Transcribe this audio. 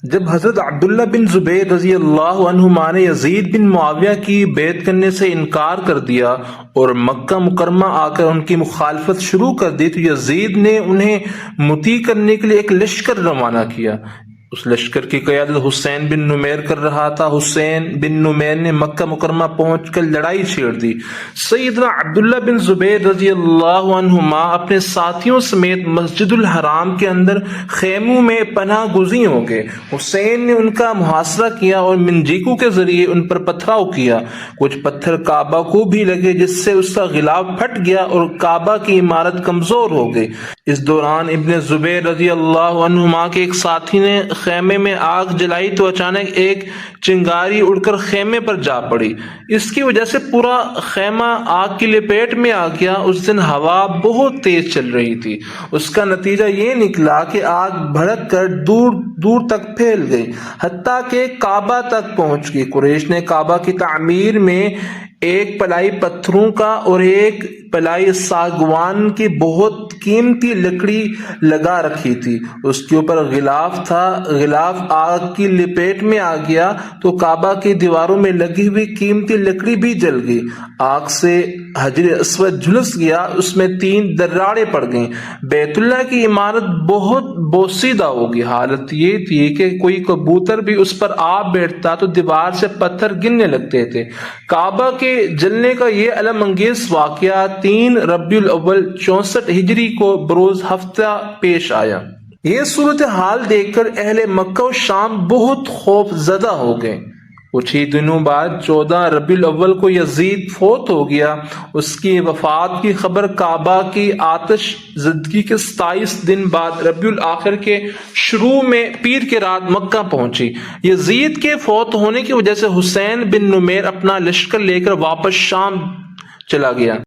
جب حضرت عبداللہ بن زبیر رضی اللہ عنہما نے یزید بن معاویہ کی بیعت کرنے سے انکار کر دیا اور مکہ مکرمہ آ کر ان کی مخالفت شروع کر دی تو یزید نے انہیں مطیع کرنے کے لیے ایک لشکر روانہ کیا۔ اس لشکر کی قیادت حسین بن نمیر کر رہا تھا۔ حسین بن نمیر نے مکہ مکرمہ پہنچ کر لڑائی چھیڑ دی۔ سیدنا عبداللہ بن زبیر رضی اللہ عنہما اپنے ساتھیوں سمیت مسجد الحرام کے اندر خیموں میں پناہ گزین ہو گئے۔ حسین نے ان کا محاصرہ کیا اور منجیکوں کے ذریعے ان پر پتھراؤ کیا۔ کچھ پتھر کعبہ کو بھی لگے جس سے اس کا غلاف پھٹ گیا اور کعبہ کی عمارت کمزور ہو گئی۔ اس دوران ابن زبیر رضی اللہ عنہما کے ایک ساتھی نے خیمے میں آگ جلائی تو اچانک ایک چنگاری اڑ کر خیمے پر جا پڑی۔ اس کی وجہ سے پورا خیمہ آگ کی لپیٹ میں آ گیا۔ اس دن ہوا بہت تیز چل رہی تھی۔ اس کا نتیجہ یہ نکلا کہ آگ بھڑک کر دور دور تک پھیل گئی، حتیٰ کہ کعبہ تک پہنچ گئی۔ قریش نے کعبہ کی تعمیر میں ایک پلائی پتھروں کا اور ایک پلائی ساگوان کی بہت قیمتی لکڑی لگا رکھی تھی۔ اس کے اوپر غلاف تھا۔ غلاف آگ کی لپیٹ میں آ گیا تو کعبہ کی دیواروں میں لگی ہوئی قیمتی لکڑی بھی جل گئی۔ آگ سے حجر اسود جھلس گیا، اس میں 3 دراڑیں پڑ گئیں۔ بیت اللہ کی عمارت بہت بوسیدہ ہو گئی۔ حالت یہ تھی کہ کوئی کبوتر بھی اس پر آ بیٹھتا تو دیوار سے پتھر گرنے لگتے تھے۔ کعبہ کے جلنے کا یہ الم انگیز واقعہ 3 ربیع الاول 64 ہجری کو بروز ہفتہ پیش آیا۔ یہ صورتحال دیکھ کر اہل مکہ و شام بہت خوف زدہ ہو گئے۔ کچھ ہی دنوں بعد 14 ربیع الاول کو یزید فوت ہو گیا۔ اس کی وفات کی خبر کعبہ کی آتش زدگی کے 27 دن بعد ربیع الاخر کے شروع میں پیر کے رات مکہ پہنچی۔ یزید کے فوت ہونے کی وجہ سے حسین بن نمیر اپنا لشکر لے کر واپس شام چلا گیا۔